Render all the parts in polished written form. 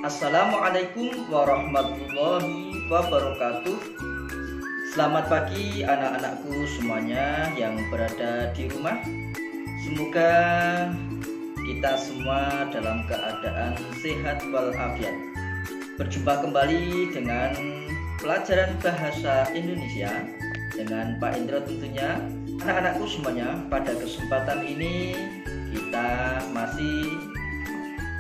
Assalamualaikum warahmatullahi wabarakatuh. Selamat pagi anak-anakku semuanya yang berada di rumah. Semoga kita semua dalam keadaan sehat walafiat. Berjumpa kembali dengan pelajaran bahasa Indonesia dengan Pak Indro tentunya. Anak-anakku semuanya, pada kesempatan ini kita masih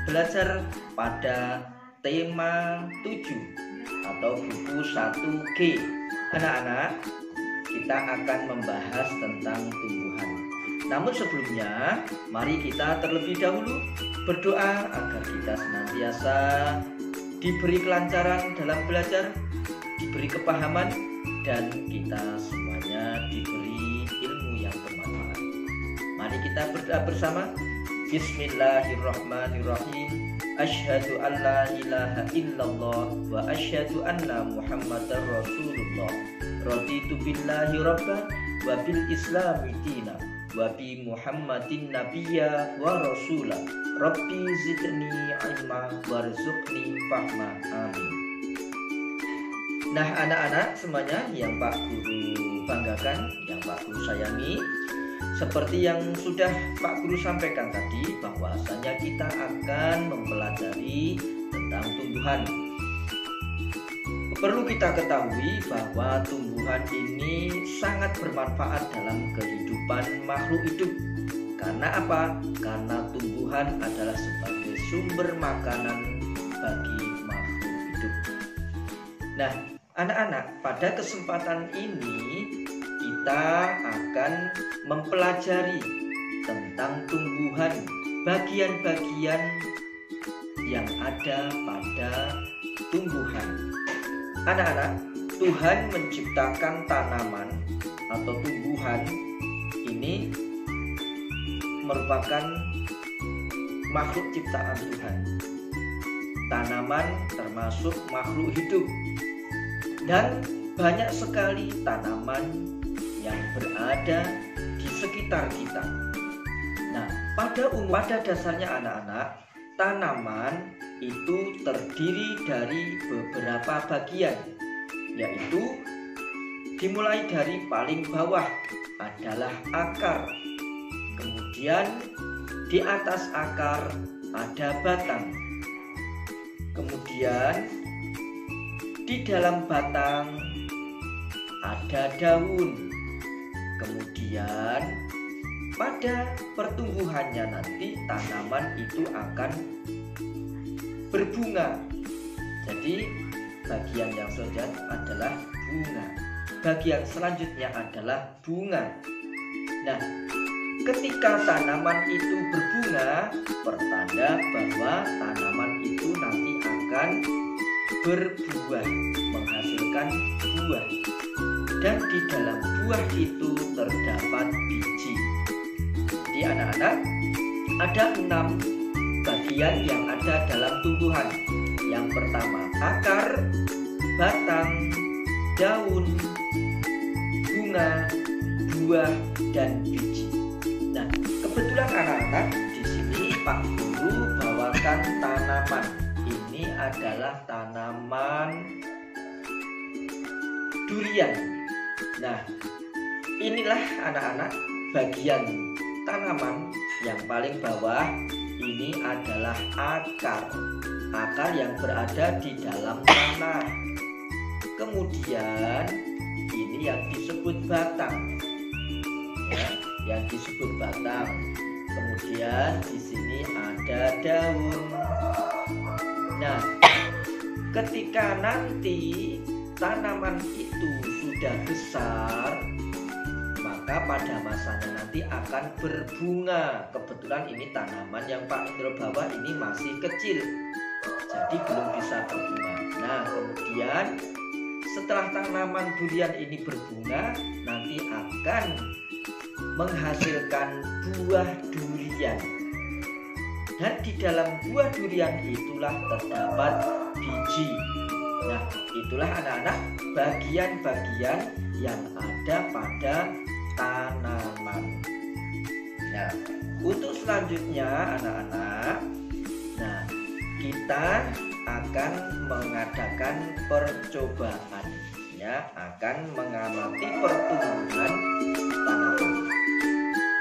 belajar pada tema 7 atau buku 1G. Anak-anak, kita akan membahas tentang tumbuhan. Namun sebelumnya, mari kita terlebih dahulu berdoa agar kita senantiasa diberi kelancaran dalam belajar, diberi kepahaman, dan kita semuanya diberi ilmu yang bermanfaat. Mari kita berdoa bersama. Bismillahirrahmanirrahim. Asyhadu an la ilaha illallah wa asyhadu anna Muhammadar Rasulullah. Raditu billahi rabba wa bil islami dina wa bi Muhammadin nabiyya wa rasula. Rabbi zidni ilma warzuqni fahma. Amin. Nah, anak-anak semuanya yang Pak Guru banggakan, yang Pak Guru sayangi, seperti yang sudah Pak Guru sampaikan tadi, bahwasanya kita akan mempelajari tentang tumbuhan. Perlu kita ketahui bahwa tumbuhan ini sangat bermanfaat dalam kehidupan makhluk hidup. Karena apa? Karena tumbuhan adalah sebagai sumber makanan bagi makhluk hidup. Nah, anak-anak, pada kesempatan ini kita akan mempelajari tentang tumbuhan, bagian-bagian yang ada pada tumbuhan. Anak-anak, Tuhan menciptakan tanaman atau tumbuhan ini merupakan makhluk ciptaan Tuhan. Tanaman termasuk makhluk hidup, dan banyak sekali tanaman yang berada di sekitar kita. Nah, pada dasarnya anak-anak, tanaman itu terdiri dari beberapa bagian, yaitu dimulai dari paling bawah adalah akar. Kemudian di atas akar ada batang. Kemudian di dalam batang ada daun. Kemudian pada pertumbuhannya nanti tanaman itu akan berbunga. Jadi bagian yang selanjutnya adalah bunga. Bagian selanjutnya adalah bunga. Nah, ketika tanaman itu berbunga, pertanda bahwa tanaman itu nanti akan berbuah, menghasilkan buah. Dan di dalam buah itu terdapat biji. Jadi anak-anak, ada 6 bagian yang ada dalam tumbuhan. Yang pertama akar, batang, daun, bunga, buah, dan biji. Nah, kebetulan anak-anak, di sini Pak Guru bawakan tanaman. Ini adalah tanaman durian. Nah, inilah anak-anak bagian tanaman yang paling bawah. Ini adalah akar. Akar yang berada di dalam tanah. Kemudian ini yang disebut batang. Ya, yang disebut batang. Kemudian di sini ada daun. Nah, ketika nanti tanaman itu sudah besar, maka pada masanya nanti akan berbunga. Kebetulan ini tanaman yang Pak Indro bawa ini masih kecil, jadi belum bisa berbunga. Nah, kemudian setelah tanaman durian ini berbunga, nanti akan menghasilkan buah durian. Dan di dalam buah durian itulah terdapat biji. Nah, itulah anak-anak bagian-bagian yang ada pada tanaman. Nah, untuk selanjutnya anak-anak, nah kita akan mengadakan percobaan, ya, akan mengamati pertumbuhan tanaman.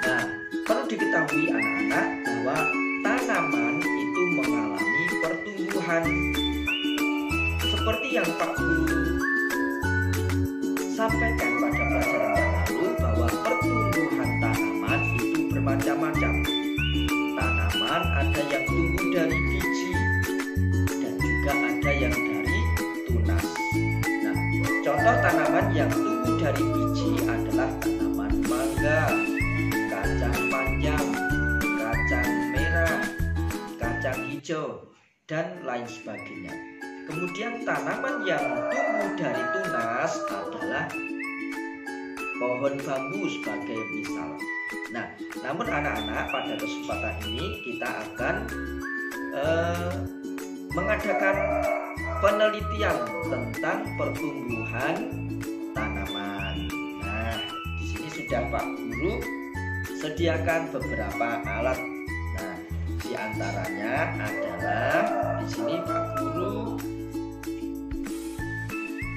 Nah, perlu diketahui anak-anak bahwa tanaman itu mengalami pertumbuhan. Seperti yang Pak Guru sampaikan pada pelajaran yang lalu, bahwa pertumbuhan tanaman itu bermacam-macam. Tanaman ada yang tumbuh dari biji dan juga ada yang dari tunas. Nah, contoh tanaman yang tumbuh dari biji adalah tanaman mangga, kacang panjang, kacang merah, kacang hijau, dan lain sebagainya. Kemudian tanaman yang tumbuh dari tunas adalah pohon bambu sebagai misal. Nah, namun anak-anak, pada kesempatan ini kita akan mengadakan penelitian tentang pertumbuhan tanaman. Nah, di sini sudah Pak Guru sediakan beberapa alat. Nah, di antaranya adalah di sini Pak Guru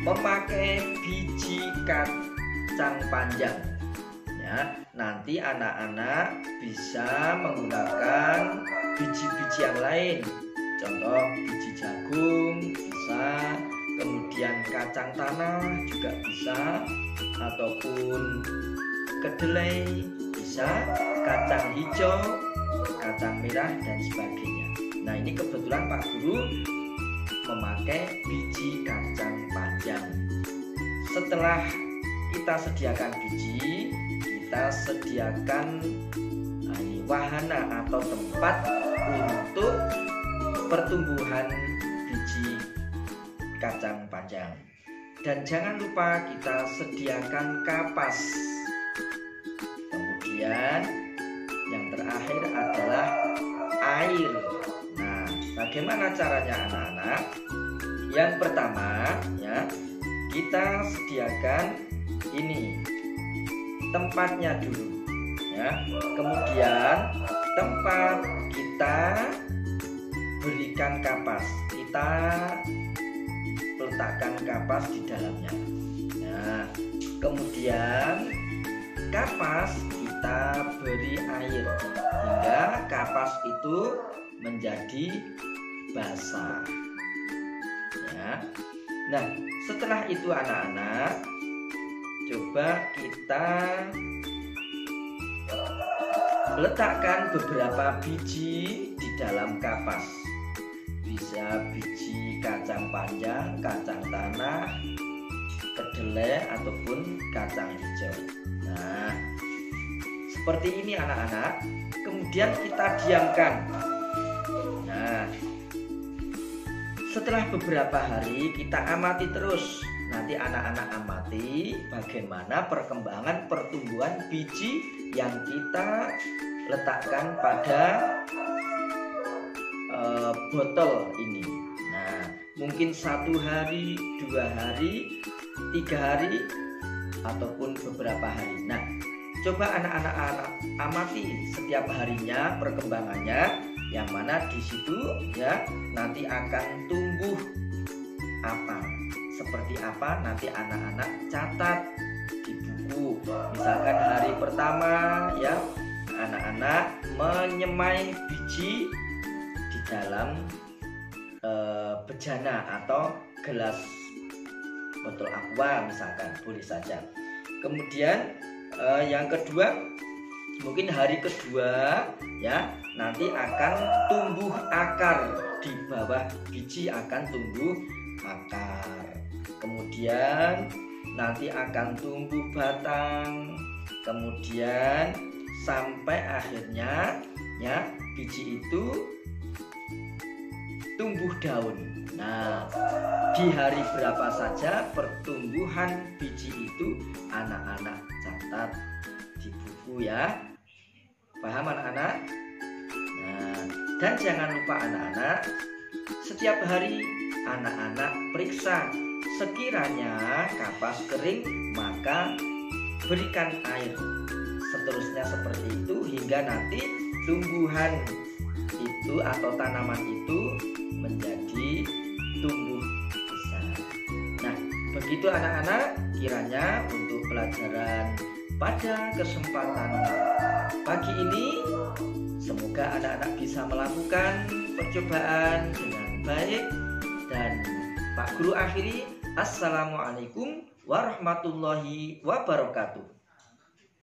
memakai biji kacang panjang. Ya, nanti anak-anak bisa menggunakan biji-biji yang lain. Contoh biji jagung bisa, kemudian kacang tanah juga bisa, ataupun kedelai bisa, kacang hijau, kacang merah, dan sebagainya. Nah, ini kebetulan Pak Guru memakai biji kacang panjang. Setelah kita sediakan biji, kita sediakan wahana atau tempat untuk pertumbuhan biji kacang panjang. Dan jangan lupa kita sediakan kapas. Kemudian yang terakhir adalah air. Nah, bagaimana caranya anak-anak? Yang pertama, ya, kita sediakan ini tempatnya dulu, ya. Kemudian tempat kita berikan kapas, kita letakkan kapas di dalamnya. Nah, kemudian kapas kita beri air hingga kapas itu menjadi basah, ya. Nah, setelah itu anak-anak, coba kita letakkan beberapa biji di dalam kapas. Bisa biji kacang panjang, kacang tanah, kedelai, ataupun kacang hijau. Nah, seperti ini anak-anak. Kemudian kita diamkan. Nah, setelah beberapa hari kita amati terus. Nanti anak-anak amati bagaimana perkembangan pertumbuhan biji yang kita letakkan pada botol ini. Nah, mungkin 1 hari, 2 hari, 3 hari, ataupun beberapa hari. Nah, coba anak-anak amati setiap harinya perkembangannya, yang mana di situ, ya, nanti akan tumbuh apa, seperti apa, nanti anak-anak catat di buku. Misalkan hari pertama, ya, anak-anak menyemai biji di dalam bejana atau gelas botol aqua misalkan, boleh saja. Kemudian yang kedua, mungkin hari kedua, ya, nanti akan tumbuh akar. Di bawah biji akan tumbuh akar. Kemudian nanti akan tumbuh batang. Kemudian sampai akhirnya, ya, biji itu tumbuh daun. Nah, di hari berapa saja pertumbuhan biji itu anak-anak catat di buku, ya. Paham anak-anak? Nah, dan jangan lupa anak-anak, setiap hari anak-anak periksa. Sekiranya kapas kering, maka berikan air. Seterusnya seperti itu hingga nanti tumbuhan itu atau tanaman itu menjadi tumbuh besar. Nah, begitu anak-anak, kiranya untuk pelajaran pada kesempatan pagi ini, semoga anak-anak bisa melakukan percobaan dengan baik. Dan Pak Guru akhiri, Assalamualaikum warahmatullahi wabarakatuh.